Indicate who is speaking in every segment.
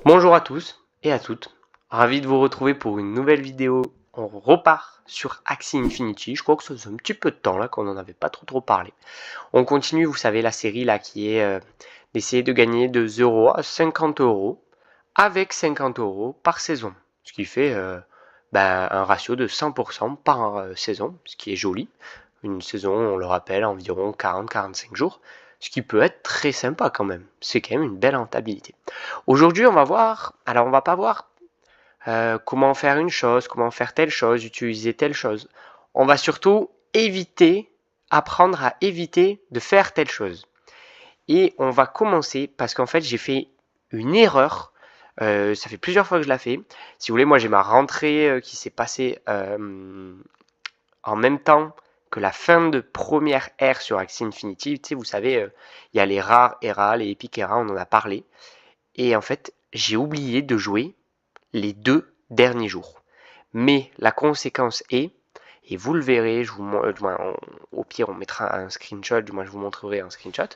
Speaker 1: Bonjour à tous et à toutes, ravi de vous retrouver pour une nouvelle vidéo. On repart sur Axie Infinity. Je crois que ça faisait un petit peu de temps là qu'on n'en avait pas trop parlé. On continue, vous savez, la série là qui est d'essayer de gagner de 0 à 50 euros avec 50 euros par saison. Ce qui fait un ratio de 100% par saison, ce qui est joli. Une saison, on le rappelle, environ 40-45 jours, ce qui peut être très sympa quand même. C'est quand même une belle rentabilité. Aujourd'hui, on va voir, alors on va pas voir comment faire une chose, comment faire telle chose, utiliser telle chose. On va surtout apprendre à éviter de faire telle chose. Et on va commencer parce qu'en fait, j'ai fait une erreur. Ça fait plusieurs fois que je la fais. Si vous voulez, moi j'ai ma rentrée qui s'est passée en même temps que la fin de première ère sur Axie Infinity. Tu sais, vous savez, il y a les rares ERA, les Epic ERA, on en a parlé. Et en fait, j'ai oublié de jouer les 2 derniers jours. Mais la conséquence est, et vous le verrez, au pire on mettra un screenshot, du moins je vous montrerai un screenshot,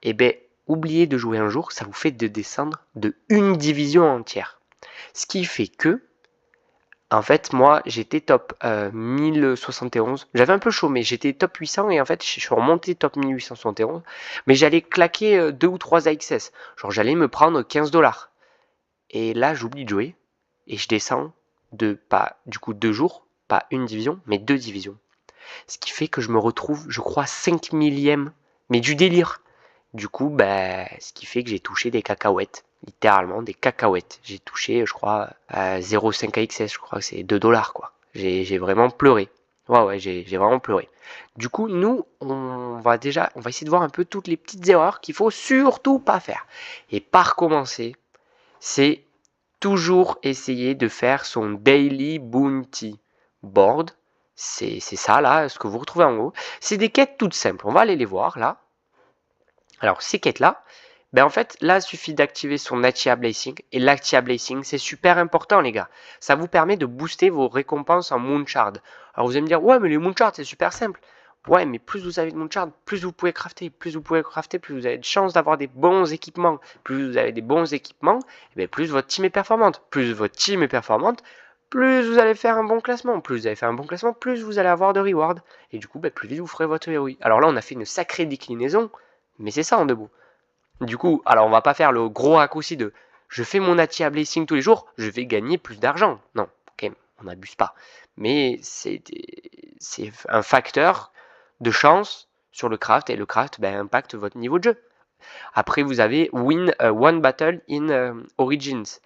Speaker 1: et bien oubliez de jouer un jour, ça vous fait de descendre de une division entière. Ce qui fait que, en fait, moi j'étais top 1071, j'avais un peu chômé, j'étais top 800 et en fait je suis remonté top 1871, mais j'allais claquer 2 ou 3 AXS, genre j'allais me prendre 15$. Et là j'oublie de jouer, et je descends de pas du coup 2 jours, pas une division, mais 2 divisions. Ce qui fait que je me retrouve, je crois, 5 millième, mais du délire. Du coup, ce qui fait que j'ai touché des cacahuètes, littéralement des cacahuètes. J'ai touché, je crois, 0,5 AXS, je crois que c'est 2$, quoi. J'ai vraiment pleuré. Ouais, j'ai vraiment pleuré. Du coup, nous, on va essayer de voir un peu toutes les petites erreurs qu'il faut surtout pas faire. Et par commencer, c'est toujours essayer de faire son daily bounty board. C'est ça là, ce que vous retrouvez en haut. C'est des quêtes toutes simples. On va aller les voir là. Alors ces quêtes là, en fait là il suffit d'activer son Atia Blazing. Et l'Atia Blazing c'est super important les gars. Ça vous permet de booster vos récompenses en Moonshard. Alors vous allez me dire ouais mais les Moonshard c'est super simple. Ouais, mais plus vous avez de Moonshard, plus vous pouvez crafter. Plus vous pouvez crafter, plus vous avez de chances d'avoir des bons équipements. Plus vous avez des bons équipements, plus votre team est performante. Plus votre team est performante, plus vous allez faire un bon classement. Plus vous allez faire un bon classement, plus vous allez avoir de rewards. Et du coup, plus vite vous ferez votre héroïne. Alors là, on a fait une sacrée déclinaison, mais c'est ça en debout. Du coup, alors on va pas faire le gros raccourci de je fais mon Atia Blazing tous les jours, je vais gagner plus d'argent. Non, quand même, on n'abuse pas. Mais c'est un facteur de chance sur le craft et le craft impacte votre niveau de jeu. Après, vous avez win one battle in Origins.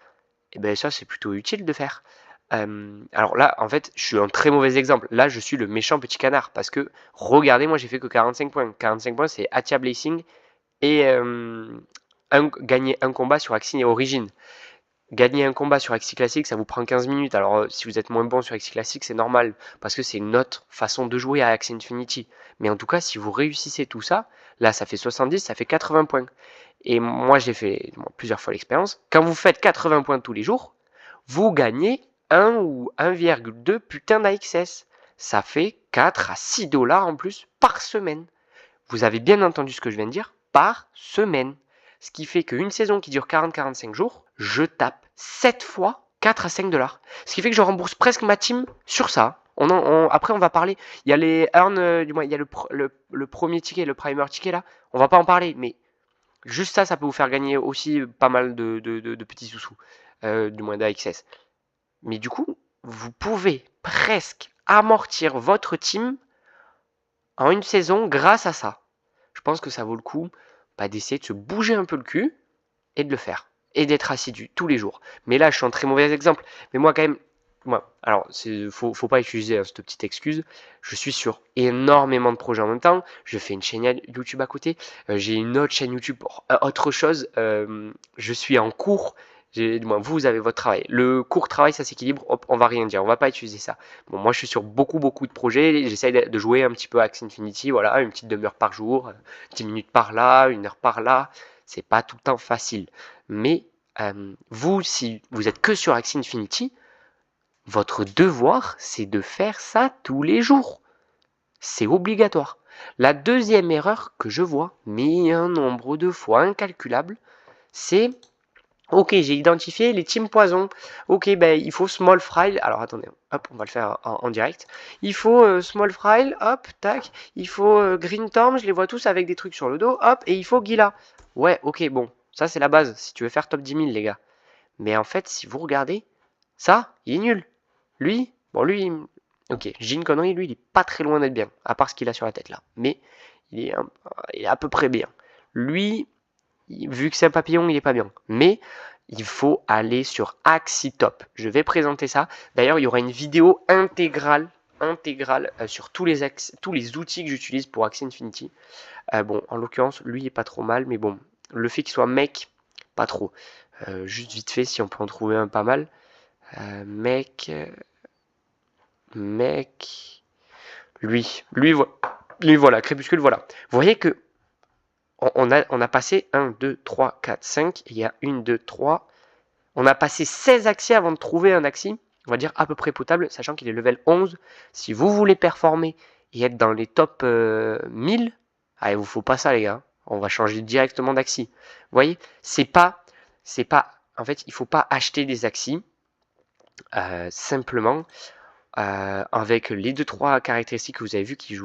Speaker 1: Et bien ça, c'est plutôt utile de faire. Alors là, en fait, je suis un très mauvais exemple. Là, je suis le méchant petit canard parce que regardez, moi j'ai fait que 45 points. 45 points, c'est Atia Blazing et gagner un combat sur Axie et Origin. Gagner un combat sur Axie classique, ça vous prend 15 minutes. Alors si vous êtes moins bon sur Axie classique, c'est normal, parce que c'est une autre façon de jouer à Axie Infinity. Mais en tout cas, si vous réussissez tout ça, là ça fait 70, ça fait 80 points. Et moi j'ai fait plusieurs fois l'expérience. Quand vous faites 80 points tous les jours, vous gagnez 1 ou 1,2 putain d'AXS. Ça fait 4 à 6$ en plus par semaine. Vous avez bien entendu ce que je viens de dire, par semaine. Ce qui fait qu'une saison qui dure 40-45 jours, je tape 7 fois 4 à 5$. Ce qui fait que je rembourse presque ma team sur ça. Après, on va parler. Il y a les earn, du moins, il y a le premier ticket, le primer ticket là. On va pas en parler, mais juste ça, ça peut vous faire gagner aussi pas mal de petits sous-sous, du moins d'AXS. Mais du coup, vous pouvez presque amortir votre team en une saison grâce à ça. Je pense que ça vaut le coup d'essayer de se bouger un peu le cul et de le faire. Et d'être assidu tous les jours. Mais là, je suis un très mauvais exemple. Mais moi, quand même, alors, faut pas utiliser cette petite excuse. Je suis sur énormément de projets en même temps. Je fais une chaîne YouTube à côté. J'ai une autre chaîne YouTube pour autre chose. Je suis en cours. Vous avez votre travail. Le court travail, ça s'équilibre. Hop, on va rien dire. On va pas utiliser ça. Bon, moi, je suis sur beaucoup de projets. J'essaye de jouer un petit peu à Axie Infinity. Voilà, une petite demi-heure par jour, 10 minutes par là, 1 heure par là. C'est pas tout le temps facile. Mais vous, si vous êtes que sur Axie Infinity, votre devoir, c'est de faire ça tous les jours. C'est obligatoire. La deuxième erreur que je vois, mais un nombre de fois incalculable, c'est Ok, j'ai identifié les teams poison. Ok, ben il faut small fry. Alors attendez, hop, on va le faire en direct. Il faut small fry, hop, tac. Il faut green torm, je les vois tous avec des trucs sur le dos, hop. Et il faut Gila. Ouais, ok, bon, ça c'est la base si tu veux faire top 10 000, les gars. Mais en fait, si vous regardez, ça, il est nul. Lui, bon, lui, ok, j'ai une connerie, lui, il est pas très loin d'être bien, à part ce qu'il a sur la tête là. Mais il est à peu près bien. Lui, vu que c'est un papillon, il est pas bien. Mais il faut aller sur Axitop. Je vais présenter ça. D'ailleurs, il y aura une vidéo intégrale sur tous les outils que j'utilise pour Axie Infinity. Bon, en l'occurrence, lui il est pas trop mal, mais bon, le fait qu'il soit mec, pas trop. Juste vite fait, si on peut en trouver un pas mal. Mec, mec, lui voilà, Crépuscule, voilà. Vous voyez que on a passé 1, 2, 3, 4, 5, il y a 1, 2, 3. On a passé 16 axis avant de trouver un axi, on va dire à peu près potable, sachant qu'il est level 11. Si vous voulez performer et être dans les top 1000, allez, vous faut pas ça les gars. On va changer directement d'axi. Vous voyez, en fait, il faut pas acheter des axis simplement avec les 2-3 caractéristiques que vous avez vu qui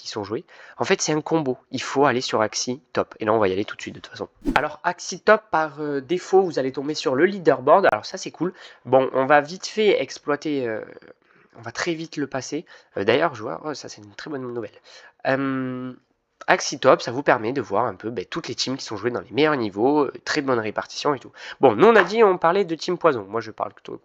Speaker 1: sont jouées. En fait, c'est un combo. Il faut aller sur Axie Top. Et là, on va y aller tout de suite de toute façon. Alors, Axie Top, par défaut, vous allez tomber sur le leaderboard. Alors ça, c'est cool. Bon, on va vite fait exploiter... on va très vite le passer. D'ailleurs, je vois... Oh, ça, c'est une très bonne nouvelle. Axie Top, ça vous permet de voir un peu toutes les teams qui sont jouées dans les meilleurs niveaux, très bonne répartition et tout. Bon, nous on parlait de team poison. Moi je parle tout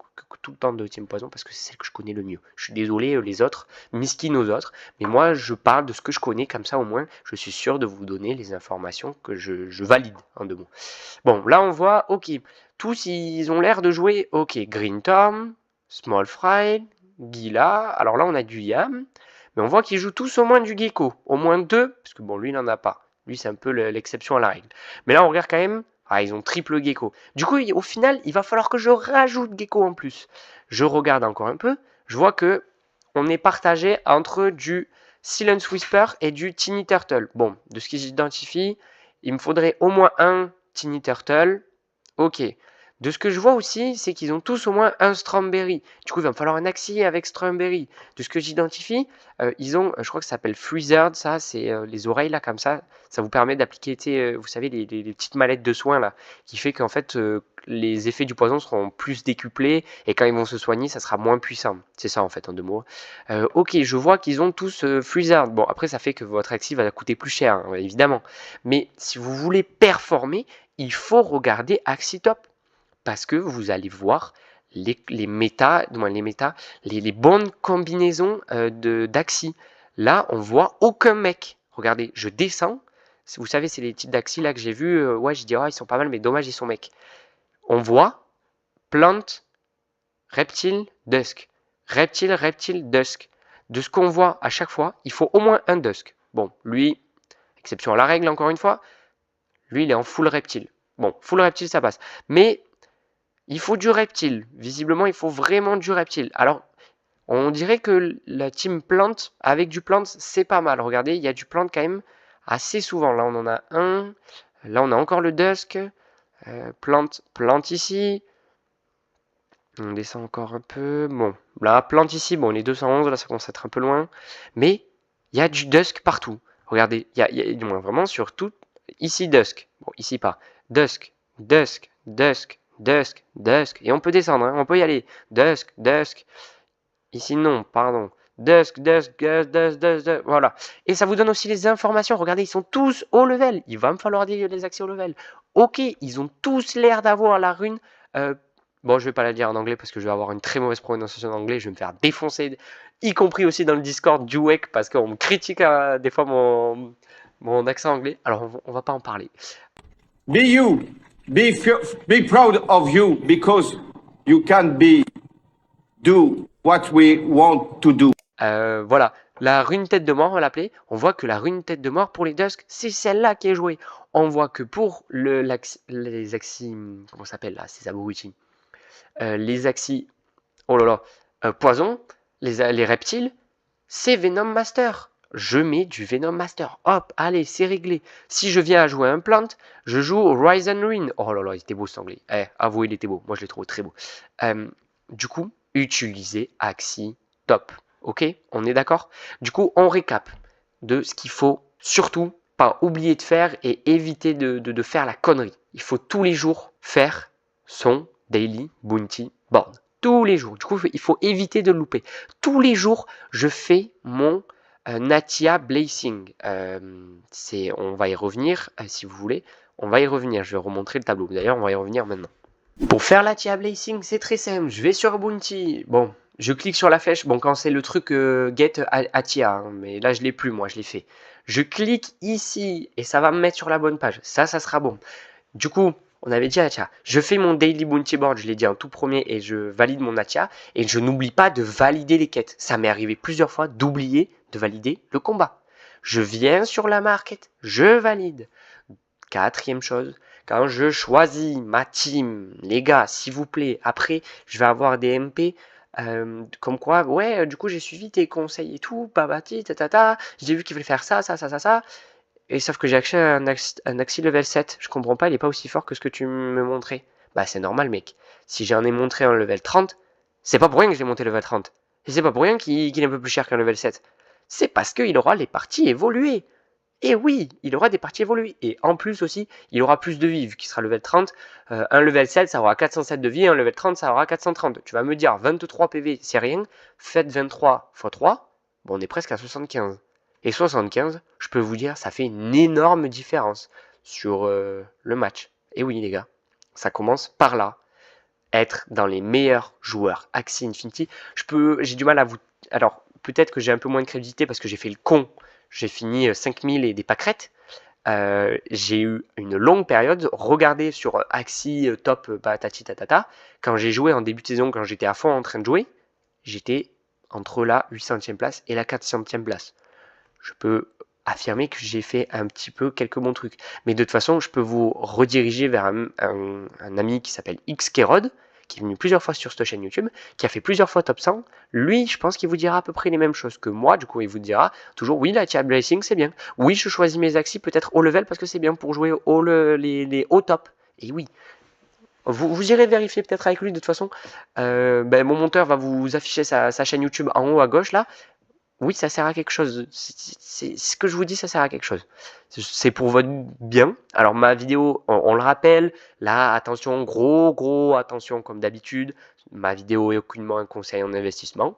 Speaker 1: le temps de team poison parce que c'est celle que je connais le mieux. Je suis désolé les autres, miskin aux autres, mais moi je parle de ce que je connais, comme ça au moins je suis sûr de vous donner les informations que je valide en 2 mots. Bon, là on voit, ok, tous ils ont l'air de jouer, ok, Green Tom, Small Fry, Gila, alors là on a du Yam, mais on voit qu'ils jouent tous au moins du gecko. Au moins 2, parce que bon, lui, il n'en a pas. Lui, c'est un peu l'exception à la règle. Mais là, on regarde quand même. Ah, ils ont triple gecko. Du coup, au final, il va falloir que je rajoute gecko en plus. Je regarde encore un peu. Je vois que on est partagé entre du Silence Whisper et du Tiny Turtle. Bon, de ce que j'identifie, il me faudrait au moins un Tiny Turtle. Ok. De ce que je vois aussi, c'est qu'ils ont tous au moins un Strawberry. Du coup, il va me falloir un Axie avec Strawberry. De ce que j'identifie, ils ont, je crois que ça s'appelle Freezered, ça, c'est les oreilles là comme ça. Ça vous permet d'appliquer, vous savez, les petites mallettes de soins là, qui fait qu'en fait, les effets du poison seront plus décuplés et quand ils vont se soigner, ça sera moins puissant. C'est ça en fait, en 2 mots. Ok, je vois qu'ils ont tous Freezered. Bon, après, ça fait que votre Axie va coûter plus cher, hein, évidemment. Mais si vous voulez performer, il faut regarder Axie Top parce que vous allez voir les méta, les bonnes combinaisons d'Axi. Là, on voit aucun mec. Regardez, je descends. Vous savez, c'est les types d'Axi là que j'ai vus. Ouais, j'ai dit, oh, ils sont pas mal, mais dommage, ils sont mecs. On voit plante, reptile, dusk. Reptile, reptile, dusk. De ce qu'on voit à chaque fois, il faut au moins un dusk. Bon, lui, exception à la règle encore une fois, lui, il est en full reptile. Bon, full reptile, ça passe. Mais il faut du reptile. Visiblement, il faut vraiment du reptile. Alors, on dirait que la team plante, avec du plante, c'est pas mal. Regardez, il y a du plante quand même assez souvent. Là, on en a un. Là, on a encore le dusk. Plante ici. On descend encore un peu. Bon, là, plante ici. Bon, les 211, là, ça commence à être un peu loin. Mais il y a du dusk partout. Regardez, il y a du moins vraiment sur tout. Ici, dusk. Bon, ici pas. Dusk, dusk, dusk, dusk, dusk. Et on peut descendre, hein, on peut y aller. Dusk, dusk. Ici, non, pardon. Dusk, dusk, dusk, dusk, dusk, dusk. Voilà. Et ça vous donne aussi les informations. Regardez, ils sont tous au level. Il va me falloir les accès au level. Ok, ils ont tous l'air d'avoir la rune. Bon, je vais pas la dire en anglais parce que je vais avoir une très mauvaise prononciation en anglais. Je vais me faire défoncer, y compris aussi dans le Discord du WEC parce qu'on me critique des fois mon accent anglais. Alors, on va pas en parler.
Speaker 2: Be you. Be proud of you because you can do what we want to do.
Speaker 1: Voilà, la rune tête de mort, on va l'appeler. On voit que la rune tête de mort pour les Dusk, c'est celle-là qui est jouée. On voit que pour les axis, comment ça s'appelle là, ces abrutis, les axis, oh là là, poison, les reptiles, c'est Venom Master. je mets du Venom Master. Hop, allez, c'est réglé. Si je viens à jouer un plant, je joue au Rise and Ruin. Oh là là, il était beau cet anglais. Eh, avouez, il était beau. Moi, je l'ai trouvé très beau. Du coup, utilisez Axi top. Ok, on est d'accord? Du coup, on récap de ce qu'il faut surtout pas oublier de faire et éviter de faire la connerie. Il faut tous les jours faire son daily bounty board. Tous les jours. Du coup, il faut éviter de le louper. Tous les jours, je fais mon Natia Blazing. On va y revenir si vous voulez. On va y revenir. Je vais remontrer le tableau. D'ailleurs, on va y revenir maintenant. Pour faire la Tia Blazing, c'est très simple. Je vais sur Bounty. Bon, je clique sur la flèche. Bon, quand c'est le truc Get Atia, hein, mais là, je l'ai plus, moi, je l'ai fait. Je clique ici et ça va me mettre sur la bonne page. Ça sera bon. Du coup, on avait dit Atia. Je fais mon Daily Bounty Board, je l'ai dit en tout premier, et je valide mon Atia. Et je n'oublie pas de valider les quêtes. Ça m'est arrivé plusieurs fois d'oublier de valider le combat. Je viens sur la market, je valide. Quatrième chose, quand je choisis ma team, les gars, s'il vous plaît, après, je vais avoir des MP, comme quoi, ouais, du coup, j'ai suivi tes conseils et tout, babati, tatata, j'ai vu qu'il fallait faire ça, et sauf que j'ai accès à un Axi level 7, je comprends pas, il est pas aussi fort que ce que tu me montrais. Bah, c'est normal, mec. Si j'en ai montré un level 30, c'est pas pour rien que je l'ai monté level 30. Et c'est pas pour rien qu'il est un peu plus cher qu'un level 7. C'est parce qu'il aura les parties évoluées. Et oui, il aura des parties évoluées. Et en plus aussi, il aura plus de vie, vu qu'il sera level 30. Un level 7, ça aura 407 de vie, un level 30, ça aura 430. Tu vas me dire, 23 PV, c'est rien. Faites 23 x 3, bon, on est presque à 75. Et 75, je peux vous dire, ça fait une énorme différence sur le match. Et oui, les gars, ça commence par là. Être dans les meilleurs joueurs Axie Infinity. J'ai du mal à vous... Alors, peut-être que j'ai un peu moins de crédibilité parce que j'ai fait le con. J'ai fini 5000 et des pâquerettes. J'ai eu une longue période. Regardez sur Axie top patati tatata. Quand j'ai joué en début de saison, quand j'étais à fond en train de jouer, j'étais entre la 800e place et la 400e place. Je peux affirmer que j'ai fait un petit peu quelques bons trucs. Mais de toute façon, je peux vous rediriger vers un ami qui s'appelle Xkerod, qui est venu plusieurs fois sur cette chaîne YouTube, qui a fait plusieurs fois top 100. Lui, je pense qu'il vous dira à peu près les mêmes choses que moi. Du coup, il vous dira toujours, oui, la Tia Blazing, c'est bien. Oui, je choisis mes axes peut-être haut level parce que c'est bien pour jouer les hauts top. Et oui, vous irez vérifier peut-être avec lui de toute façon. Mon monteur va vous afficher sa chaîne YouTube en haut à gauche là. Oui, ça sert à quelque chose. C'est ce que je vous dis, ça sert à quelque chose. C'est pour votre bien. Alors ma vidéo, on le rappelle, là, attention, gros attention comme d'habitude. Ma vidéo est aucunement un conseil en investissement.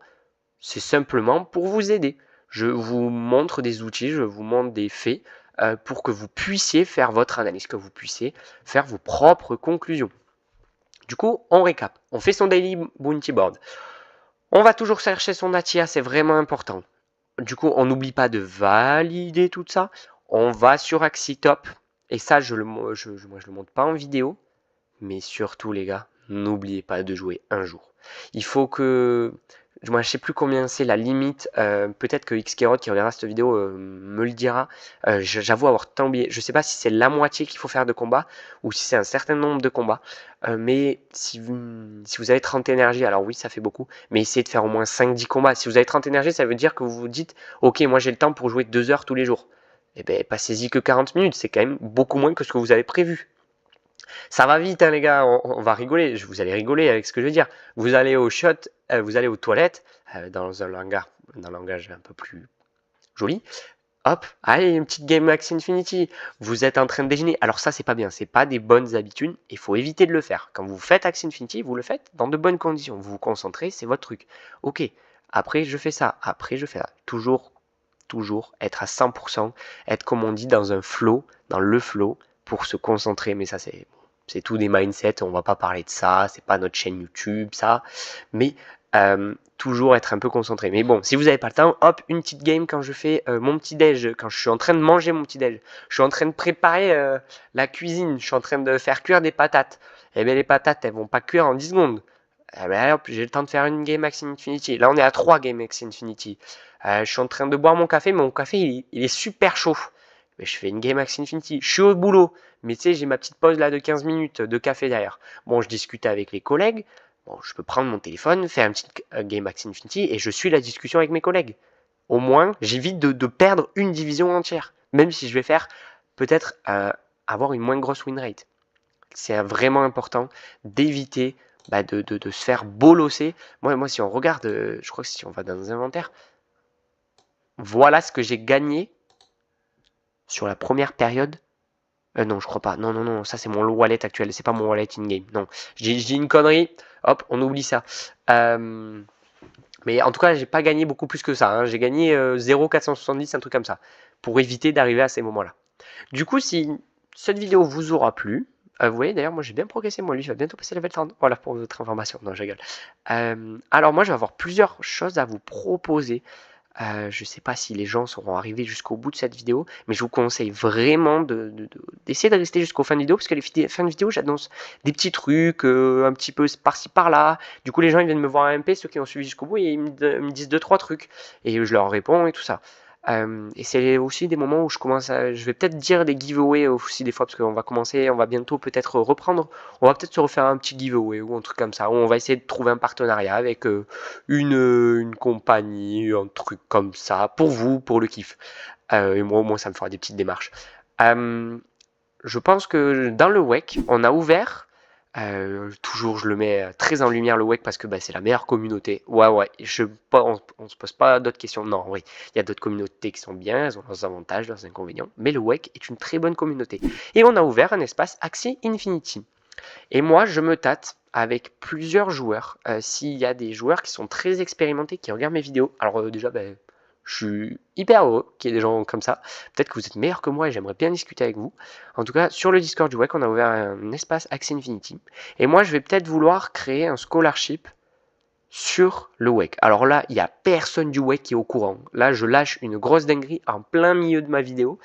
Speaker 1: C'est simplement pour vous aider. Je vous montre des outils, je vous montre des faits pour que vous puissiez faire votre analyse, que vous puissiez faire vos propres conclusions. Du coup, on récap. On fait son daily bounty board. On va toujours chercher son Atia, c'est vraiment important. Du coup, on n'oublie pas de valider tout ça. On va sur Axitop. Et ça, moi, je le montre pas en vidéo. Mais surtout, les gars, n'oubliez pas de jouer un jour. Il faut que... Moi, je sais plus combien c'est la limite. Peut-être que Xkerod qui regardera cette vidéo me le dira. J'avoue avoir tant oublié. Je sais pas si c'est la moitié qu'il faut faire de combats ou si c'est un certain nombre de combats. Mais si vous avez 30 énergies, alors oui, ça fait beaucoup. Mais essayez de faire au moins 5-10 combats. Si vous avez 30 énergies, ça veut dire que vous vous dites, ok, moi j'ai le temps pour jouer 2 heures tous les jours. Eh bien, passez-y que 40 minutes. C'est quand même beaucoup moins que ce que vous avez prévu. Ça va vite, hein, les gars, on va rigoler. Vous allez rigoler avec ce que je veux dire. Vous allez au shot, vous allez aux toilettes, dans un langage un peu plus joli. Hop, allez, une petite game Axie Infinity. Vous êtes en train de déjeuner. Alors ça, c'est pas bien. C'est pas des bonnes habitudes. Il faut éviter de le faire. Quand vous faites Axie Infinity, vous le faites dans de bonnes conditions. Vous vous concentrez, c'est votre truc. Ok, après je fais ça. Après je fais ça. Toujours être à 100%. Être, comme on dit, dans un flow, dans le flow, pour se concentrer. Mais ça, c'est tout des mindsets, on va pas parler de ça, c'est pas notre chaîne YouTube, ça. Mais toujours être un peu concentré. Mais bon, si vous n'avez pas le temps, hop, une petite game quand je fais mon petit déj, quand je suis en train de manger mon petit déj, je suis en train de préparer la cuisine, je suis en train de faire cuire des patates. Et bien les patates, elles vont pas cuire en 10 secondes. Eh bien hop, j'ai le temps de faire une game Axie Infinity. Là, on est à 3 games Axie Infinity. Je suis en train de boire mon café, mais mon café, il est super chaud. Mais je fais une game Axie Infinity. Je suis au boulot, mais tu sais, j'ai ma petite pause là de 15 minutes de café derrière. Bon, je discute avec les collègues. Bon, je peux prendre mon téléphone, faire une petite game Axie Infinity et je suis la discussion avec mes collègues. Au moins, j'évite de perdre une division entière. Même si je vais faire peut-être avoir une moins grosse win rate. C'est vraiment important d'éviter de se faire bolosser. Moi, si on regarde, je crois que si on va dans les inventaires, voilà ce que j'ai gagné sur la première période. Non, je crois pas. Non, ça c'est mon wallet actuel, c'est pas mon wallet in-game. Non, je dis une connerie, hop, on oublie ça. Mais en tout cas, j'ai pas gagné beaucoup plus que ça. Hein. J'ai gagné 0,470, un truc comme ça, pour éviter d'arriver à ces moments-là. Du coup, si cette vidéo vous aura plu, vous voyez d'ailleurs, moi j'ai bien progressé, moi lui, je vais bientôt passer level 30. Voilà pour votre information. Non, je rigole. Alors moi, je vais avoir plusieurs choses à vous proposer. Je sais pas si les gens seront arrivés jusqu'au bout de cette vidéo, mais je vous conseille vraiment d'essayer de rester jusqu'au fin de vidéo, parce que les fins de vidéo, j'annonce des petits trucs, un petit peu par-ci par-là. Du coup, les gens ils viennent me voir à MP, ceux qui ont suivi jusqu'au bout, et ils me disent 2-3 trucs, et je leur réponds et tout ça. Et c'est aussi des moments où je vais peut-être dire des giveaways aussi des fois, parce qu'on va bientôt peut-être reprendre, on va peut-être se refaire un petit giveaway ou un truc comme ça, où on va essayer de trouver un partenariat avec une compagnie, un truc comme ça, pour vous, pour le kiff. Et moi au moins ça me fera des petites démarches. Je pense que dans le WEC, on a ouvert, toujours je le mets très en lumière le WEC parce que c'est la meilleure communauté. Ouais, on se pose pas d'autres questions. Non, oui, il y a d'autres communautés qui sont bien, elles ont leurs avantages, leurs inconvénients, mais le WEC est une très bonne communauté. Et on a ouvert un espace Axie Infinity. Et moi, je me tâte avec plusieurs joueurs. S'il y a des joueurs qui sont très expérimentés, qui regardent mes vidéos, alors déjà, je suis hyper heureux qu'il y ait des gens comme ça. Peut-être que vous êtes meilleurs que moi et j'aimerais bien discuter avec vous. En tout cas, sur le Discord du WEC, on a ouvert un espace Axie Infinity. Et moi, je vais peut-être vouloir créer un scholarship sur le WEC. Alors là, il n'y a personne du WEC qui est au courant. Là, je lâche une grosse dinguerie en plein milieu de ma vidéo.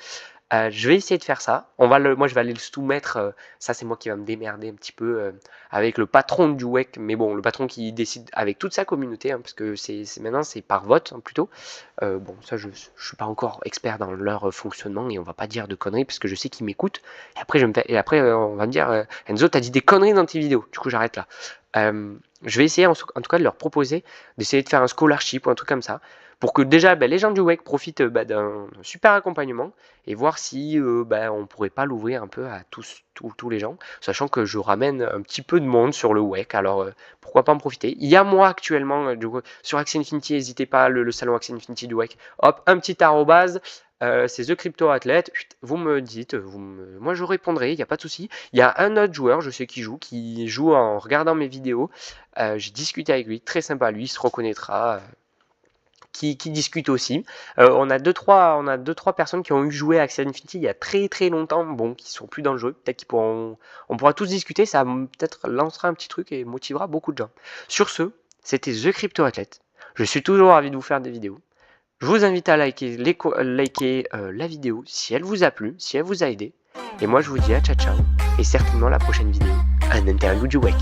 Speaker 1: Je vais essayer de faire ça. Moi, je vais aller le soumettre. Ça, c'est moi qui va me démerder un petit peu avec le patron du WEC. Mais bon, le patron qui décide avec toute sa communauté, hein, parce que maintenant, c'est par vote hein, plutôt. Bon, ça, je suis pas encore expert dans leur fonctionnement et on va pas dire de conneries parce que je sais qu'ils m'écoutent. Et après, on va me dire Enzo, t'as dit des conneries dans tes vidéos. Du coup, j'arrête là. Je vais essayer en tout cas de leur proposer d'essayer de faire un scholarship ou un truc comme ça. Pour que déjà les gens du WEC profitent d'un super accompagnement et voir si on pourrait pas l'ouvrir un peu à tous les gens, sachant que je ramène un petit peu de monde sur le WEC, alors pourquoi pas en profiter. Il y a moi actuellement sur Axie Infinity, n'hésitez pas, le salon Axie Infinity du WEC, hop, un petit arrobase, c'est The Crypto Athlete, vous me dites, moi je répondrai, il n'y a pas de souci. Il y a un autre joueur, je sais qui joue en regardant mes vidéos, j'ai discuté avec lui, très sympa lui, il se reconnaîtra. Qui discutent aussi. On a deux trois personnes qui ont joué à Axie Infinity il y a très très longtemps, bon, qui sont plus dans le jeu. Peut-être on pourra tous discuter, ça peut-être lancera un petit truc et motivera beaucoup de gens. Sur ce, c'était The Crypto Athlete. Je suis toujours ravi de vous faire des vidéos. Je vous invite à liker la vidéo si elle vous a plu, si elle vous a aidé. Et moi je vous dis à ciao ciao et certainement la prochaine vidéo, un interview du WEC.